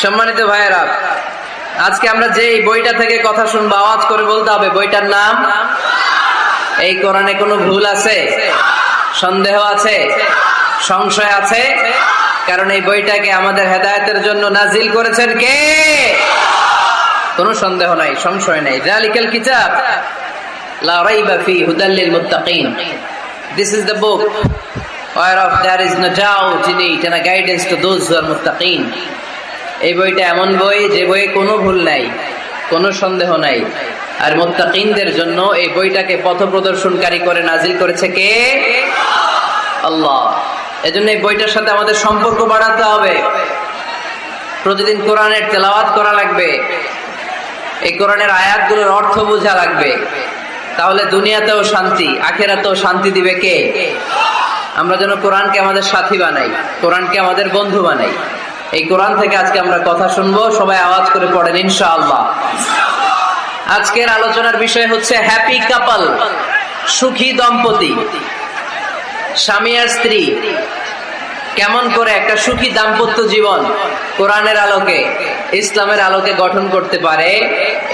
সম্মানিত ভাইয়েরা, আজকে আমরা যে বইটা থেকে কথা শুনবো আওয়াজ করে বলতে হবে বইটার নাম। এই কোরআনে কোনো ভুল আছে, সন্দেহ আছে, সংশয় আছে? কারণ এই বইটাকে আমাদের হেদায়েতের জন্য নাজিল করেছেন কে? কোনো সন্দেহ নাই, সংশয় নাই। যালিকাল কিতাব লা রাইবা ফি হুদাল লিল মুত্তাকিন। This is the book whereof there is no doubt in it and a guidance to those who are muttaqin. এই বইটা এমন বই যে বইয়ে কোনো ভুল নাই, কোনো সন্দেহ নাই। আর মুত্তাকিনদের জন্য এই বইটাকে পথ প্রদর্শনকারী করে নাজিল করেছে কে? আল্লাহ। এজন্য এই বইটার সাথে আমাদের সম্পর্ক বাড়াতে হবে। প্রতিদিন কোরআনের তেলাওয়াত করা লাগবে, এই কোরআনের আয়াতগুলোর অর্থ বোঝা লাগবে। তাহলে দুনিয়াতেও শান্তি, আখিরাতেও শান্তি দিবে কে? আমরা যেন কোরআনকে আমাদের সাথী বানাই, কোরআনকে আমাদের বন্ধু বানাই। এই কোরআন থেকে আজকে আমরা কথা শুনবো, সবাই আওয়াজ করে পড়েন ইনশাআল্লাহ। আজকের আলোচনার বিষয় হচ্ছে হ্যাপি কাপল, সুখী দম্পতি। স্বামী আর স্ত্রী কেমন করে একটা সুখী দাম্পত্য জীবন কোরআনের আলোকে, ইসলামের আলোকে গঠন করতে পারে,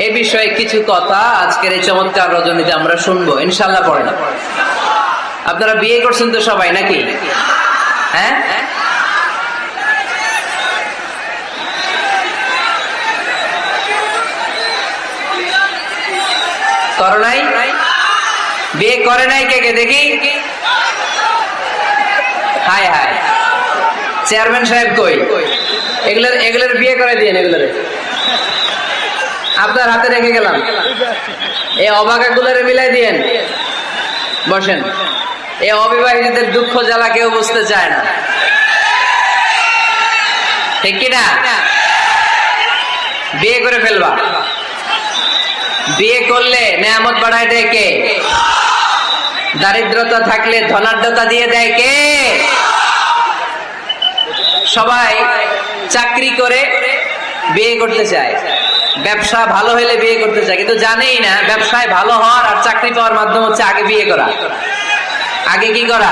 এ বিষয়ে কিছু কথা আজকের এই চমৎকার রজনীতে আমরা শুনবো ইনশাআল্লাহ। পড়েন। আপনারা বিয়ে করছেন তো সবাই নাকি? হ্যাঁ, করো নাই? বিয়ে করে নাই কে কে দেখি? হায় হায়, চেয়ারম্যান সাহেব কই? এগুলোর বিয়ে করে দিয়েন, এগুলোর আপনার হাতে রেখে গেলাম। এই অবাকাগুলোরে মিলাই দিয়েন। বসেন। এই অবিবাহিতদের দুঃখ জ্বালা কেউ বুঝতে চায় না, ঠিক কিনা? বিয়ে করে ফেলবা। বিয়ে করলে নেয়ামত বাড়ায় দেয় কে? দারিদ্রতা থাকলে ধনাঢ্যতা দিয়ে দেয় কে? সবাই চাকরি করে বিয়ে করতে চায়, ব্যবসা ভালো হলে বিয়ে করতে চায়, কিন্তু জানেই না ব্যবসায় ভালো হওয়ার আর চাকরি পাওয়ার মাধ্যম হচ্ছে আগে বিয়ে করা। আগে কি করা?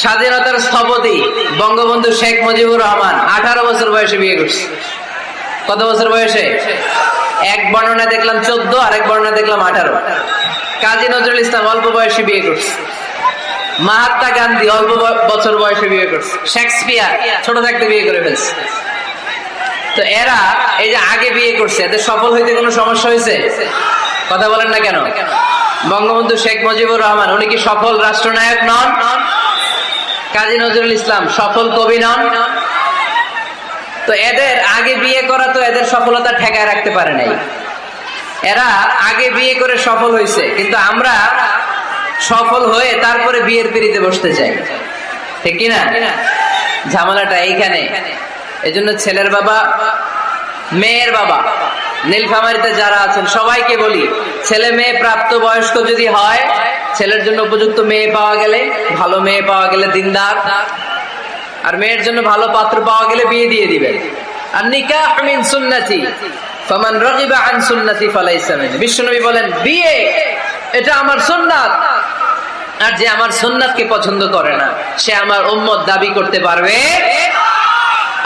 স্বাধীনতার স্থপতি বঙ্গবন্ধু শেখ মুজিবুর রহমান 18 বছর বয়সে বিয়ে করছে। কত বছর বয়সে? এক বর্ণনা দেখলাম 14, আর এক বর্ণনা দেখলাম 18। কাজী নজরুল ইসলাম অল্প বয়সে বিয়ে করছে। মহাত্মা গান্ধী অল্প বছর বয়সে বিয়ে করছে। শেক্সপিয়ার ছোট থাকতে বিয়ে করে ফেলছে। তো এরা এই যে আগে বিয়ে করছে, এদের সফল হইতে কোনো সমস্যা হয়েছে? কথা বলেন না কেন? বঙ্গবন্ধু শেখ মুজিবুর রহমান উনি কি সফল রাষ্ট্রনায়ক নন? কাজী নজরুল ইসলাম সফল কবি নন? তো এদের আগে বিয়ে করা তো এদের সফলতা ঠেকায় রাখতে পারে নাই। এরা আগে বিয়ে করে সফল হয়েছে, কিন্তু আমরা সফল হয়ে তারপরে বিয়ের পিড়িতে বসতে চাই, ঠিক কিনা? ঝামেলাটা এইখানে। এজন্য ছেলের বাবা, মেয়ের বাবা, নীলফামারীতে যারা আছেন সবাইকে বলি, ছেলে মেয়ে প্রাপ্ত বয়স্ক যদি হয়, ছেলের জন্য উপযুক্ত মেয়ে পাওয়া গেলে, ভালো মেয়ে পাওয়া গেলে দিনদার, আর মেয়ের জন্য ভালো পাত্র পাওয়া গেলে বিয়ে দিয়ে দিবেন। আর নিকাহ মিন সুন্নতি ফামান রাগিবা আন সুন্নতি ফালাইসা মিননি। বিশ্বনবী বলেন বিয়ে এটা আমার সুন্নাত, আর যে আমার সুন্নাতকে পছন্দ করে না সে আমার উম্মত দাবি করতে পারবে।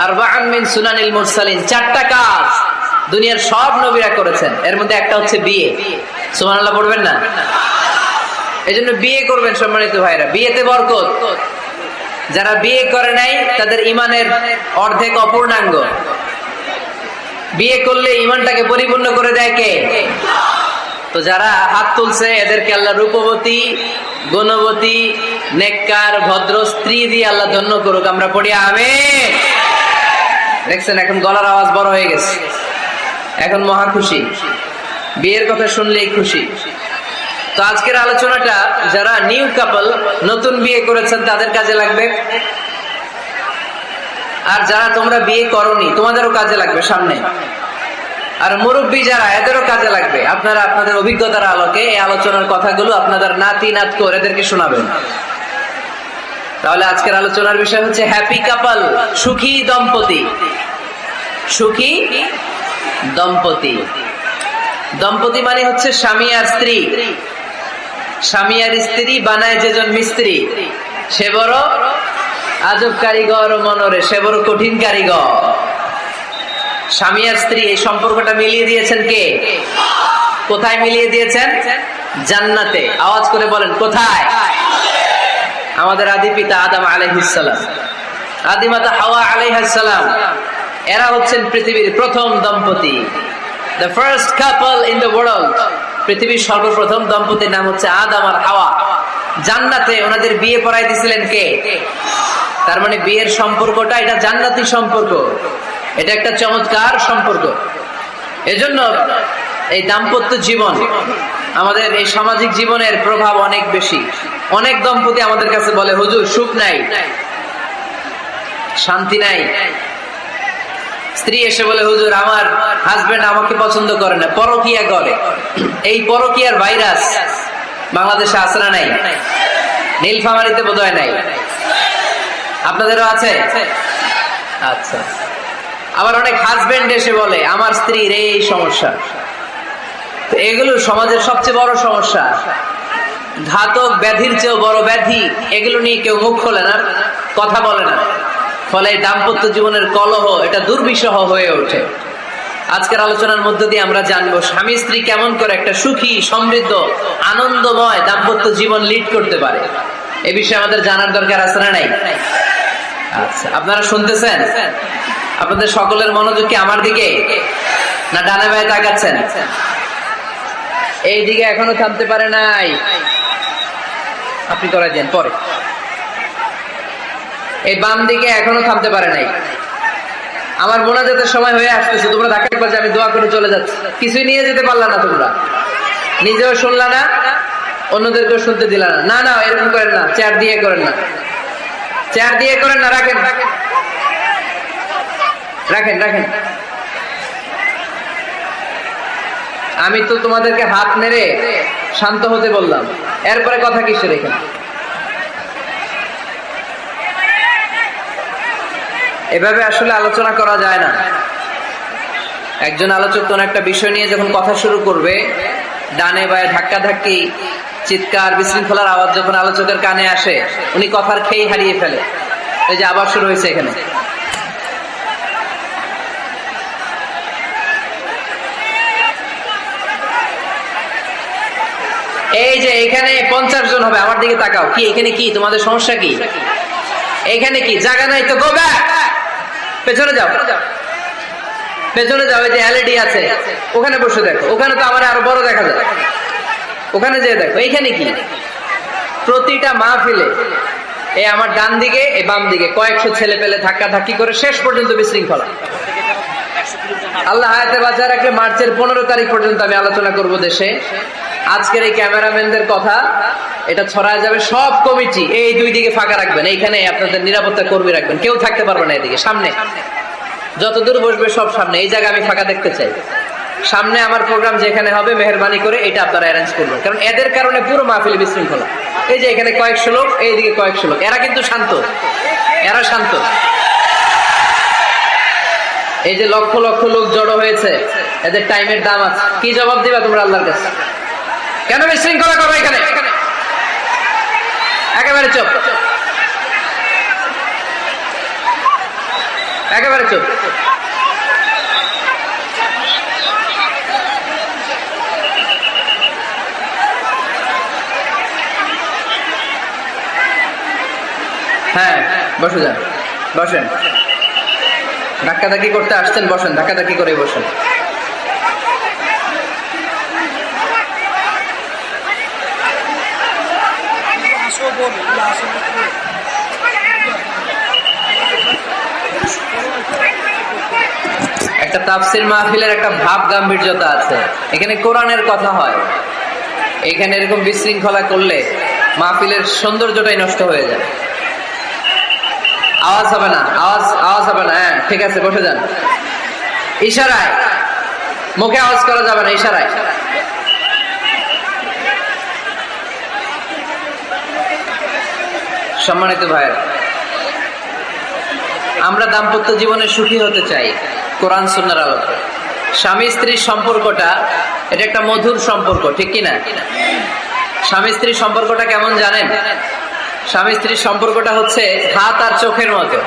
আরবাআন মিন সুনানিল মুরসালিন, 4টা কাজ দুনিয়ার সব নবীরা করেছেন, এর মধ্যে একটা হচ্ছে বিয়ে। সুবহানাল্লাহ পড়বেন না? এজন্য বিয়ে করবেন সম্মানিত ভাইরা, বিয়েতে বরকত। যারা বিয়ে করে নাই তাদের ইমানের অর্ধেক অপূর্ণাঙ্গ। বিয়ে করলে ইমানটাকে পরিপূর্ণ করে দেয় কে? তো যারা হাত তুলছে এদেরকে আল্লাহ রূপবতী, গুণবতী, নেককার, ভদ্র স্ত্রী দিয়ে আল্লাহ ধন্য করুক। আমরা পড়ি আমিন। দেখছেন এখন গলার আওয়াজ বড় হয়ে গেছে, এখন মহা খুশি, বিয়ের কথা শুনলেই খুশি। তো আজকের আলোচনাটা যারা নিউ কাপল, নতুন বিয়ে করেছেন তাদের কাজে লাগবে, আর যারা তোমরা বিয়ে করোনি তোমাদেরও কাজে লাগবে সামনে, আর মুরব্বী যারা এদেরও কাজে লাগবে। আপনারা আপনাদের অভিজ্ঞতার আলোকে এই আলোচনার কথাগুলো আপনাদের নাতি নাতকর এদেরকে শোনাবেন। তাহলে আজকের আলোচনার বিষয় হচ্ছে হ্যাপি কাপল, সুখী দম্পতি। সুখী দম্পতি, দম্পতি মানে হচ্ছে স্বামী আর স্ত্রী। স্বামী আর স্ত্রী বানায় যেজন মিস্ত্রি, সে বড় আজব কারিগর, মনরে সে বড় কঠিন কারিগর। স্বামী আর স্ত্রী এই সম্পর্কটা মিলিয়ে দিয়েছেন কে? কোথায় মিলিয়ে দিয়েছেন? জান্নাতে। আওয়াজ করে বলেন কোথায়? আমাদের আদি পিতা আদম আলাইহিস সালাম, আদিমাতা হাওয়া আলাইহিস সালাম, এরা হচ্ছেন পৃথিবীর প্রথম দম্পতি, the first couple in the world। পৃথিবীর সর্বপ্রথম দম্পতির নাম হচ্ছে আদম আর হাওয়া। জান্নাতে ওনাদের বিয়ে পড়াই দিয়েছিলেন কে? তার মানে বিয়ের সম্পর্কটা এটা জান্নাতি সম্পর্ক, এটা একটা চমৎকার সম্পর্ক। এজন্য এই দাম্পত্য জীবন আমাদের এই সামাজিক জীবনের প্রভাব অনেক বেশি। অনেক দম্পতি আমাদের কাছে বলে, হুজুর সুখ নাই, শান্তি নাই। স্ত্রী এসে বলে, হুজুর আমার হাজবেন্ড আমাকে পছন্দ করে না, পরকিয়া করে। এই পরকিয়ার ভাইরাস বাংলাদেশে আছে না নাই? নীলফামারীতে বোধহয় নাই, আপনাদেরও আছে? আচ্ছা। আবার অনেক হাজবেন্ড এসে বলে, আমার স্ত্রীর এই সমস্যা। এগুলো সমাজের সবচেয়ে বড় সমস্যা, ঘাতক ব্যাধির চেয়েও বড় ব্যাধি। এগুলো নিয়ে কেউ মুখ খোলে না, কথা বলে না। ফলে দাম্পত্য জীবনের কলহ এটা দুর্বিষহ হয়ে ওঠে। আজকের আলোচনার মধ্য দিয়ে আমরা জানবো স্বামী স্ত্রী কেমন করে একটা সুখী, সমৃদ্ধ, আনন্দময় দাম্পত্য জীবন লিড করতে পারে। এই বিষয়ে আমাদের জানার দরকার আছে না নাই? আচ্ছা, আপনারা শুনতেছেন? আপনাদের সকলের মনোযোগ কি আমার দিকে, না ডানে বায়ে তাকাচ্ছেন? এই দিকে এখনো থামতে পারে নাই, আপনি করাই দেন পরে। এই বাম দিকে এখনো থামতে পারে নাই। আমার মোনাজাতের সময় হয়ে আসতেছে, তোমরা ধাক্কা বাজে আমি দোয়া করে চলে যাচ্ছি। কিছুই নিয়ে যেতে পারলা না, তোমরা নিজেও শুনলা না, অন্যদেরকেও শুনতে দিলা না। না না, এরকম করেন না, চেয়ার দিয়ে করেন না, চেয়ার দিয়ে করেন না, রাখেন রাখেন রাখেন। আমি তো তোমাদেরকে হাত নেড়ে শান্ত হতে বললাম, এরপরে কথা কিসের এখানে? এভাবে আসলে আলোচনা করা যায় না। একজন আলোচক কোন একটা বিষয় নিয়ে যখন কথা শুরু করবে, ডানে বায়ে ধাক্কা ধাক্কি, চিৎকার, বিশৃঙ্খলার আওয়াজ যখন আলোচকের কানে আসে, উনি কথার খেই হারিয়ে ফেলে। এই যে আবার শুরু হয়েছে এখানে। এই যে এখানে 50 জন হবে, আমার দিকে তাকাও। কি এখানে কি তোমাদের সমস্যা? কি এখানে কি জায়গা নাই? তো গো ব্যাক, পেছনে যাও, পেছনে যাও। এই যে এলইডি আছে, ওখানে বসে দেখো। ওখানে তো আমার আরো বড় দেখা যায়, ওখানে যেয়ে দেখো। এইখানে কি প্রতিটা মাহফিলে এই আমার ডান দিকে, এই বাম দিকে কয়েকশো ছেলে পেলে ধাক্কা ধাক্কি করে শেষ পর্যন্ত বিশৃঙ্খলা। আল্লাহ হায়াতে বাঁচায় রাখলে মার্চের 15 তারিখ পর্যন্ত আমি আলোচনা করব দেশে। আজকের এই ক্যামেরাম্যানদের কথা এটা ছড়ায় যাবে সব কমিটি। এই দুই দিকে ফাঁকা রাখবেন, এইখানে আপনাদের নিরাপত্তা কর্মী রাখবেন, কেউ থাকতে পারবে না এদিকে। সামনে যতদূর বসবে সব সামনে। এই জায়গা আমি ফাঁকা দেখতে চাই। সামনে আমার প্রোগ্রাম যেখানে হবে মেহেরবানি করে এটা আপনারা অ্যারেঞ্জ করবেন, কারণ এদের কারণে পুরো মাহফিল বিশৃঙ্খলা। এই যে এখানে কয়েকশো লোক, এইদিকে কয়েকশো লোক, এরা কিন্তু শান্ত, এরা শান্ত। এই যে লক্ষ লক্ষ লোক জড়ো হয়েছে, এদের টাইমের দাম আছে। কি জবাব দিবা তোমরা আল্লাহর কাছে? কেন বিশৃঙ্খলা করো এখানে? একেবারে চুপ, একেবারে চুপ। হ্যাঁ বসে যান, বসেন। ধাক্কাধাক্কি করতে আসছেন, বসেন, ধাক্কাধাক্কি করে বসেন। একটা তাফসীর মাহফিলের একটা ভাব গাম্ভীর্যতা আছে। এখানে কোরআনের কথা হয়, এখানে এরকম বিশৃঙ্খলা করলে মাহফিলের সৌন্দর্যটাই নষ্ট হয়ে যায়। আওয়াজ হবে না, আওয়াজ হবে না। হ্যাঁ ঠিক আছে, বসে যান। ইশারায়, মুখে আওয়াজ করা যাবে না, ইশারায়। সম্মানিত ভাইয়েরা, আমরা দাম্পত্য জীবনে সুখী হতে চাই কোরআন সুন্নাহর আলোকে। স্বামী স্ত্রীর সম্পর্কটা এটা একটা মধুর সম্পর্ক, ঠিক কিনা? স্বামী স্ত্রীর সম্পর্কটা কেমন জানেন? স্বামী স্ত্রীর সম্পর্কটা হচ্ছে হাত আর চোখের মতো।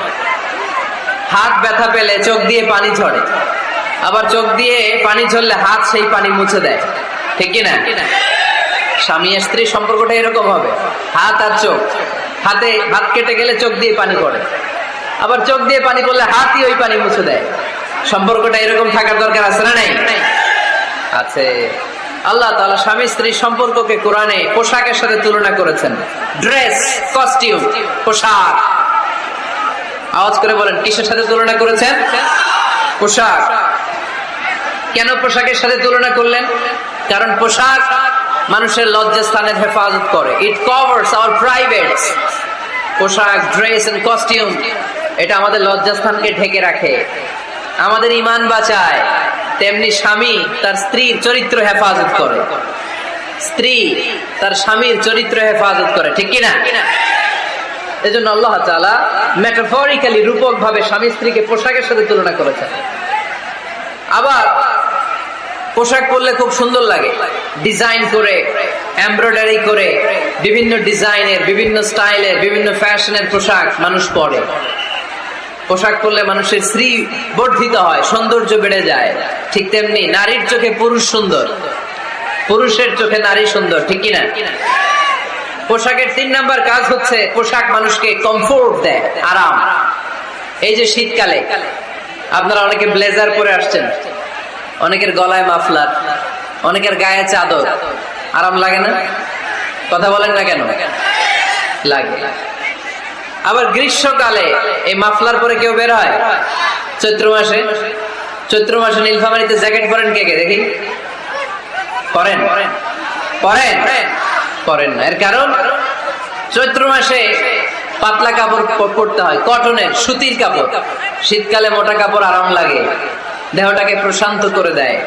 হাত ব্যথা পেলে চোখ দিয়ে পানি ঝরে, আবার চোখ দিয়ে পানি ঝরলে হাত সেই পানি মুছে দেয়, ঠিক কিনা? স্বামী আর স্ত্রীর সম্পর্কটা এরকম হবে, হাত আর চোখ। হাতে হাত কেটে গেলে চোখ দিয়ে পানি পড়ে, আবার চোখ দিয়ে পানি পড়লে হাতই ওই পানি মুছে দেয়। সম্পর্কটা এরকম থাকার দরকার আছে না নাই? আছে। আল্লাহ তাআলা স্বামী স্ত্রীর সম্পর্ককে কোরআনে পোশাকের সাথে তুলনা করেছেন। ড্রেস, কস্টিউম, পোশাক। আওয়াজ করে বলেন, কিসের সাথে তুলনা করেছেন? পোশাক। কেন পোশাকের সাথে তুলনা করলেন? কারণ পোশাক মানুষের লজ্জাস্থানের হেফাজত করে। ইট কভারস আওয়ার প্রাইভেটস। পোশাক, ড্রেস এন্ড কস্টিউম, এটা আমাদের লজ্জাস্থানকে ঢেকে রাখে, আমাদের ঈমান বাঁচায়। তেমনি স্বামী তার স্ত্রীর চরিত্র হেফাজত করে, স্ত্রী তার স্বামীর চরিত্র হেফাজত করে, ঠিক কিনা? এজন্য আল্লাহ তাআলা মেটাফরিক্যালি, রূপক ভাবে স্বামী স্ত্রীকে পোশাকের সাথে তুলনা করেছেন। আবার পোশাক পরলে খুব সুন্দর লাগে, ডিজাইন করে, এমব্রয়ডারি করে, বিভিন্ন ডিজাইনের, বিভিন্ন স্টাইলের, বিভিন্ন ফ্যাশনের পোশাক মানুষ পরে। পোশাক পরলে মানুষের স্ত্রী বর্ধিত হয়, সৌন্দর্য বেড়ে যায়। ঠিক তেমনি নারীর চোখে পুরুষ সুন্দর, পুরুষের চোখে নারী সুন্দর, ঠিক কিনা? পোশাকের 3 নাম্বার কাজ হচ্ছে পোশাক মানুষকে কমফোর্ট দেয়, আরাম। এই যে শীতকালে আপনারা অনেকে ব্লেজার পরে আসছেন, অনেকের গলায় মাফলার, অনেকের গায়ে চাদর, আরাম লাগে না? কথা বলেন না কেন? লাগে। আবার গ্রীষ্মকালে এই মাফলার পরে কেউ বের হয়? চৈত্র মাসে, চৈত্র মাসে নীলফামারীতে জ্যাকেট পরেন কে কে দেখি? পরেন? পরেন? পরেন না। এর কারণ চৈত্র মাসে পাতলা কাপড় পরতে হয়, কটনের, সুতির কাপড়। শীতকালে মোটা কাপড় আরাম লাগে, দেহটাকে প্রশান্ত করে দেয়।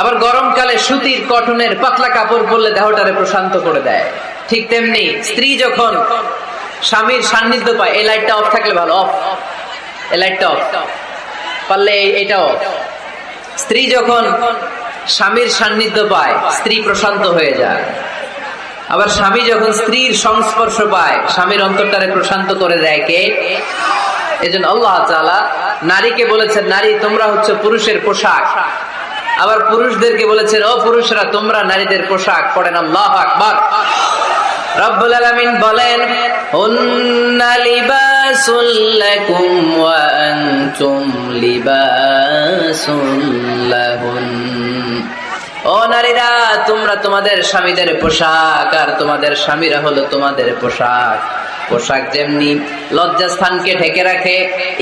আবার গরমকালে সুতির, কটনের পাতলা কাপড় পরলে দেহটারে প্রশান্ত করে দেয়। ঠিক তেমনি স্ত্রী যখন স্বামীর সান্নিধ্য পায়, এই লাইটটা অফ থাকলে ভালো, অফ, এই লাইটটা অফ, পারলে এটা অফ। স্ত্রী যখন স্বামীর সান্নিধ্য পায়, স্ত্রী প্রশান্ত হয়ে যায়। আবার স্বামী যখন স্ত্রীর সংস্পর্শ পায়, স্বামীর অন্তরটারে প্রশান্ত করে দেয় কে? এজন্য আল্লাহ তাআলা নারীকে বলেছেন, নারী তোমরা হচ্ছে পুরুষের পোশাক। আবার পুরুষদেরকে বলেছেন, ও পুরুষরা তোমরা নারীদের পোশাক। পড়েন আল্লাহু আকবার। রব্বুল আলামিন বলেন, হুন্না লিবাসুল লাকুম ওয়া আনতুম লিবাসুল লাহুন। ও নারীরা, তোমরা তোমাদের স্বামীদের পোশাক, আর তোমাদের স্বামীরা হলো তোমাদের পোশাক। পোশাক যেমনি লজ্জাস্থানকে ঢেকে রাখে,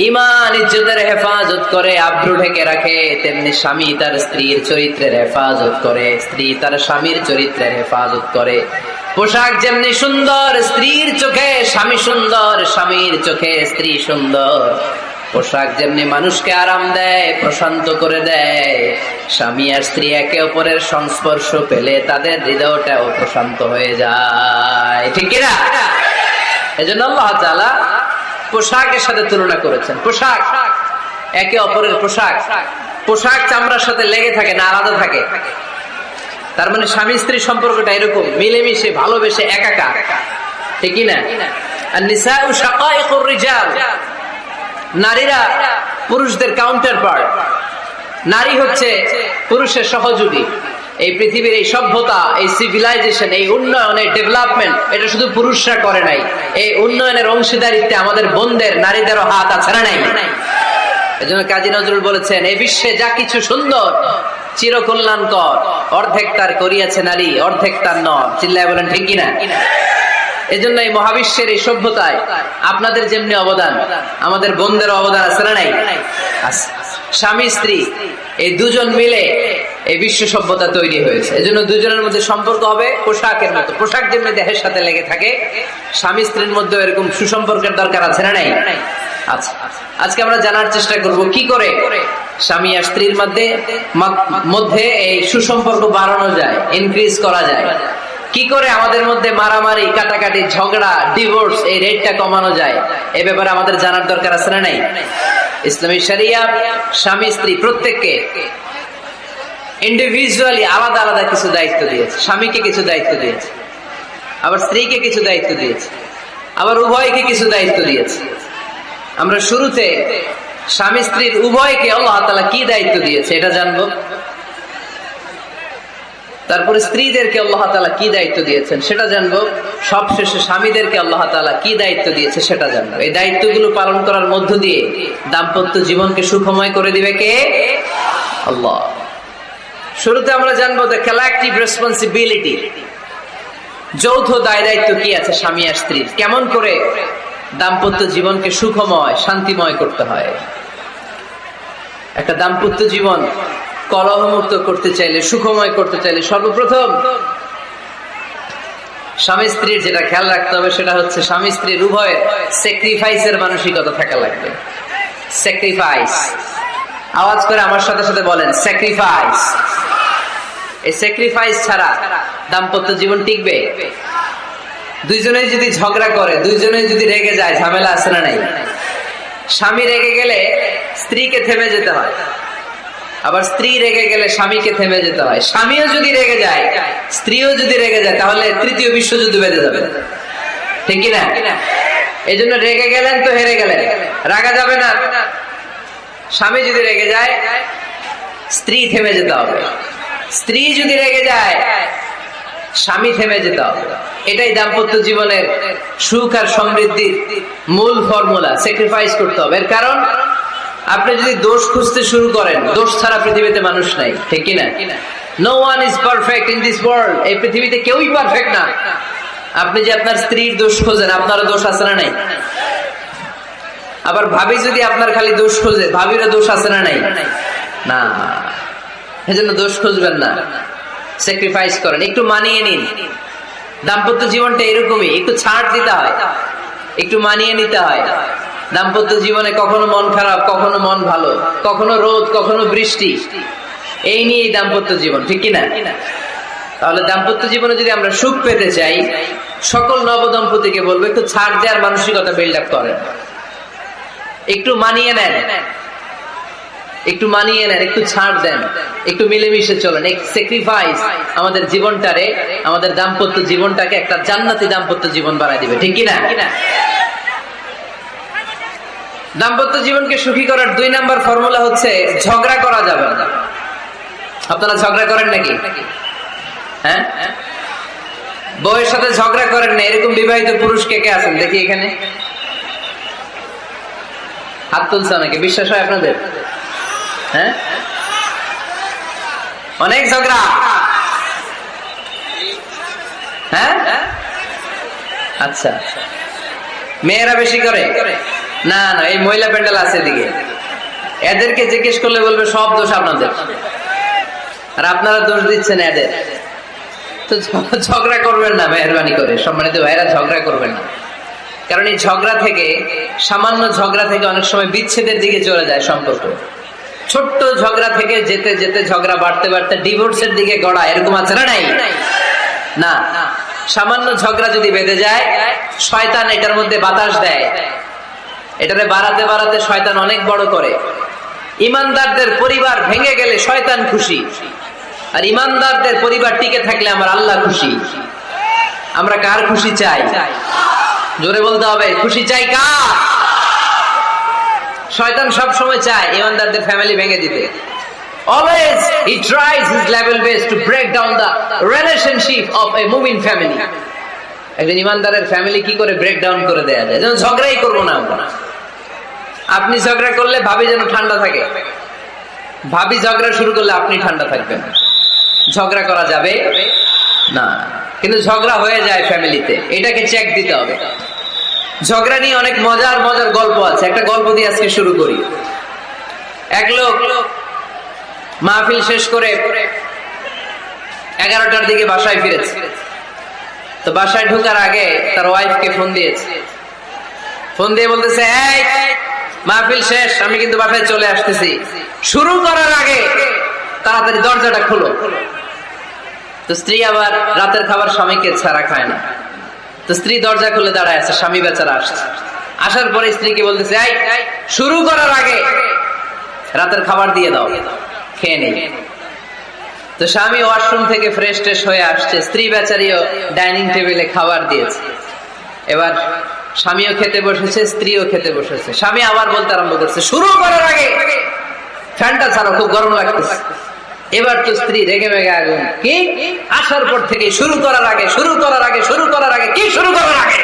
ঈমান ইজ্জতের হেফাজত করে, আব্রু ঢেকে রাখে, তেমনি স্বামী তার স্ত্রীর চরিত্রের হেফাজত করে, স্ত্রী তার স্বামীর চরিত্রের হেফাজত করে। পোশাক যেমনি সুন্দর, স্ত্রীর চোখে স্বামী সুন্দর, স্বামীর চোখে স্ত্রী সুন্দর। পোশাক যেমনি মানুষকে আরাম দেয়, প্রশান্ত করে দেয়, স্বামী আর স্ত্রী একে অপরের সংস্পর্শ পেলে তাদের হৃদয়টাও প্রশান্ত হয়ে যায়, ঠিক কিনা? এজন্য আল্লাহ তাআলা পোশাকের সাথে তুলনা করেছেন। পোশাক একে অপরের পোশাক, পোশাক চামড়ার সাথে লেগে থাকে না, আলাদা থাকে। তার মানে স্বামী স্ত্রীর সম্পর্কটা এরকম মিলেমিশে, ভালোবেসে, একাকার, ঠিক কিনা? আর নিসাউ শাকাইকুর রিজাল, নারীরা পুরুষদের কাউন্টার পার্ট। নারী হচ্ছে পুরুষের সহযোগী। এই পৃথিবীর এই সভ্যতা, এই সিভিলাইজেশন, এই উন্নয়ন, এই ডেভেলপমেন্ট, এটা শুধু পুরুষরা করে নাই। এই উন্নয়নের অংশীদারিত্বে আমাদের বোনদের, নারীদেরও হাত আছে না নাই? এজন্য কাজী নজরুল বলেছেন, এই বিশ্বে যা কিছু সুন্দর চিরকল্যাণকর, অর্ধেক তার করিয়াছে নারী, অর্ধেক তার নর। চিল্লায় বলেন ঠিক কিনা? এজন্য এই মহাবিশ্বের এই সভ্যতায় আপনাদের যেমনি অবদান, আমাদের বোনদের অবদান আছে না নাই? স্বামী স্ত্রী এই দুজন মিলে এই বিশ্ব সভ্যতা তৈরি হয়েছে। এজন্য দুজনের মধ্যে সম্পর্ক হবে পোশাকের মতো। পোশাক যেমনি দেহের সাথে লেগে থাকে, স্বামী স্ত্রীর মধ্যে এরকম সুসম্পর্কের দরকার আছে না নাই? আচ্ছা, আজকে আমরা জানার চেষ্টা করব কি করে স্বামী আর স্ত্রীর মধ্যে এই সুসম্পর্ক বাড়ানো যায়, ইনক্রিজ করা যায়। কি করে আমাদের মধ্যে মারামারি, কাটাকাটি, ঝগড়া, ডিভোর্স, এই রেটটা কমানো যায়, এই ব্যাপারে আমাদের জানার দরকার আছে না নাই? ইসলামী শরিয়া স্বামী স্ত্রী প্রত্যেককে ইন্ডিভিজুয়ালি আলাদা আলাদা কিছু দায়িত্ব দিয়েছে। স্বামীকে কিছু দায়িত্ব দিয়েছে, আবার স্ত্রীকে কিছু দায়িত্ব দিয়েছে, আবার উভয়কে কিছু দায়িত্ব দিয়েছে। আমরা শুরুতে স্বামী স্ত্রীর উভয়কে আল্লাহ তাআলা কি দায়িত্ব দিয়েছে এটা জানবো। তারপরে স্ত্রীদেরকে আল্লাহ তাআলা কি দায়িত্ব দিয়েছেন সেটা জানবো। সবশেষে স্বামীদেরকে আল্লাহ তাআলা কি দায়িত্ব দিয়েছে সেটা জানবো। এই দায়িত্বগুলো পালন করার মধ্য দিয়ে দাম্পত্য জীবনকে সুখময় করে দিবে কে? আল্লাহ। শুরুতে আমরা জানবো দ্য কালেকটিভ রেসপন্সিবিলিটি, যৌথ দায় দায়িত্ব কি আছে স্বামী আর স্ত্রীর, কেমন করে দাম্পত্য জীবনকে সুখময় শান্তিময় করতে হয়। একটা দাম্পত্য জীবন কলহমুক্ত করতে চাইলে, সুখময় করতে চাইলে সর্বপ্রথম স্বামী স্ত্রীর যেটা খেয়াল রাখতে হবে সেটা হচ্ছে স্বামী স্ত্রীর উভয়ের স্যাক্রিফাইসের মানসিকতা থাকা লাগবে। স্যাক্রিফাইস, আওয়াজ করে আমার সাথে সাথে বলেন স্যাক্রিফাইস। এই স্যাক্রিফাইস ছাড়া দাম্পত্য জীবন টিকবে? দুইজনেই যদি ঝগড়া করে, দুইজনেই যদি রেগে যায়, ঝামেলা আছে না নাই? স্বামী রেগে গেলে স্ত্রীকে থেমে যেতে হয়, আবার স্ত্রী রেগে গেলে স্বামীকে থেমে যেতে হয়। স্বামীও যদি রেগে যায়, স্ত্রীও যদি রেগে যায়, তাহলে তৃতীয় বিশ্বযুদ্ধ বেঁধে যাবে, ঠিক কিনা? এই জন্য রেগে গেলেন তো হেরে গেলেন, রাগা যাবে না। স্বামী যদি রেগে যায়, স্ত্রী থেমে যেতে হবে। স্ত্রী যদি রেগে যায়, স্বামী থেমে যেতে হবে। এটাই দাম্পত্য জীবনের সুখ আর সমৃদ্ধির মূল ফর্মুলা। স্যাক্রিফাইস করতে হবে। এর কারণ আপনি যদি দোষ খুঁজতে শুরু করেন, দোষ ছাড়া পৃথিবীতে মানুষ নাই, ঠিক কিনা? No one is perfect in this world. এই পৃথিবীতে কেউই পারফেক্ট না। আপনি যে আপনার স্ত্রীর দোষ খোঁজেন, আপনারও দোষ আছে না নাই? আবার ভাবি যদি আপনার খালি দোষ খোঁজে, ভাবিরও দোষ আছে না নাই? না, এজন্য দোষ খুঁজবেন না, স্যাক্রিফাইস করেন, একটু মানিয়ে নিন। দাম্পত্য জীবনটা এরকমই, একটু ছাড় দিতে হয়, একটু মানিয়ে নিতে হয়। দাম্পত্য জীবনে কখনো মন খারাপ, কখনো মন ভালো, কখনো রোদ, কখনো বৃষ্টি, এই নিয়েই দাম্পত্য জীবন, ঠিক কিনা? তাহলে দাম্পত্য জীবনে যদি আমরা সুখ পেতে চাই, সকল নবদম্পতিকে বলবো একটু ছাড় দেওয়ার মানসিকতা বিল্ড আপ করেন, একটু মানিয়ে নেন, একটু মানিয়ে নেন, একটু ছাড় দেন, একটু মিলেমিশে চলেন। এক স্যাক্রিফাইস আমাদের জীবনটারে, আমাদের দাম্পত্য জীবনটাকে একটা জান্নাতি দাম্পত্য জীবন বানাই দিবে, ঠিক কিনা? দাম্পত্য জীবনকে সুখী করার 2 নাম্বার ফর্মুলা হচ্ছে ঝগড়া করা যাবে না। আপনারা ঝগড়া করেন নাকি? হ্যাঁ, বউয়ের সাথে ঝগড়া করেন না এরকম বিবাহিত পুরুষ কে কে আছেন দেখি এখানে? হাত তুলছে অনেকে, বিশ্বাস হয় আপনাদের? হ্যাঁ, অনেক ঝগড়া। হ্যাঁ, আচ্ছা, মেয়েরা বেশি করে? না না, এই মহিলা প্যান্ডেল আছে এদিকে, এদেরকে জিজ্ঞেস করলে বলবে সব দোষ আপনাদের, আর আপনারা দোষ দিচ্ছেন এদের। তো ঝগড়া করবেন না মেহরবানি করে, সম্মানিত ভাইরা, ঝগড়া করবেন না। কারণ এই ঝগড়া থেকে, সামান্য ঝগড়া থেকে অনেক সময় বিচ্ছেদের দিকে চলে যায় সম্পর্ক। ছোট্ট ঝগড়া থেকে যেতে যেতে ঝগড়া বাড়তে বাড়তে ডিভোর্সের দিকে গড়া, এরকম আছে না নাই? না, সামান্য ঝগড়া যদি বেঁধে যায়, শয়তান এটার মধ্যে বাতাস দেয়, এটারে বাড়াতে বাড়াতে শয়তান অনেক বড় করে। ইমানদারদের পরিবার ভেঙে গেলে শয়তান খুশি, আর ইমানদারদের পরিবার টিকে থাকলে আমার আল্লাহ খুশি। আমরা কার খুশি চাই? জোরে বলতে হবে, খুশি চাই কার? শয়তান সব সময় চায় ইমানদারদের ফ্যামিলি ভেঙে দিতে। Always he tries his level best to break down the relationship of a moving family. একজন ইমানদারের ফ্যামিলি কি করে ব্রেক ডাউন করে দেয়া যায়? যেন ঝগড়াই করবো না আমরা। আপনি ঝগড়া করলে ভাবি যেন ঠান্ডা থাকে, ভাবি ঝগড়া শুরু করলে আপনি ঠান্ডা থাকবেন। ঝগড়া করা যাবে না, কিন্তু ঝগড়া হয়ে যায় ফ্যামিলিতে, এটাকে চেক দিতে হবে। ঝগড়া নিয়ে অনেক মজার মজার গল্প আছে। একটা গল্প দিয়ে আজকে শুরু করি। এক লোক মাহফিল শেষ করে 11টার দিকে বাসায় ফিরেছে। তো বাসায় ঢোকার আগে তার ওয়াইফকে ফোন দিয়েছে। ফোন দিয়ে বলতেছে, এই মাহফিল শেষ, আমি কিন্তু বাসায় চলে আসতেছি, শুরু করার আগে তাড়াতাড়ি দরজাটা খুলো। তো স্ত্রী আবার রাতের খাবার স্বামীকে ছাড়া খায় না, তো স্ত্রী দরজা খুলে দাঁড়ায় আছে, স্বামী বেচারা আসছে। আসার পরে স্ত্রীকে বলতেছে, এই শুরু করার আগে রাতের খাবার দিয়ে দাও, খেয়ে নেই। তো স্বামী ওয়াশরুম থেকে ফ্রেশ ট্রেশ হয়ে আসছে, স্ত্রী বেচারিও ডাইনিং টেবিলে খাবার দিয়েছে। এবার স্বামীও খেতে বসেছে, স্ত্রীও খেতে বসেছে। স্বামী আবার বলতে আরম্ভ করছে, শুরু করার আগে ফ্যানটা ছাড়ো, খুব গরম লাগতেছে। এবার তো স্ত্রী রেগে মেগে আগুন, কি আসার পর থেকে শুরু করার আগে কি শুরু করার আগে?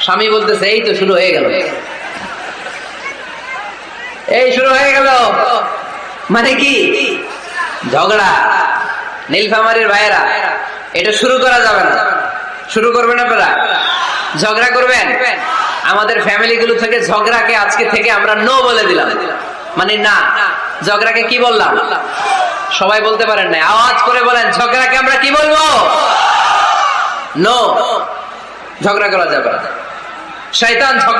স্বামী বলতেছে, এই তো শুরু হয়ে গেল, এই শুরু হয়ে গেল। মানে কি? ঝগড়া। নীলফামারীর ভাইয়েরা, এটা শুরু করা যাবে না। শুরু করবেন আপনারা? ঝগড়া করবেন? আমাদের ফ্যামিলি গুলো থেকে ঝগড়াকে আজকে থেকে আমরা নো বলে দিলাম। মানে না, ঝগড়াকে কি বললাম? সবাই বলতে পারেন না, আওয়াজ করে বলেন, ঝগড়াকে আমরা কি বলবো? নো। ঝগড়া করা যাবে না। শয়তান ঝগড়া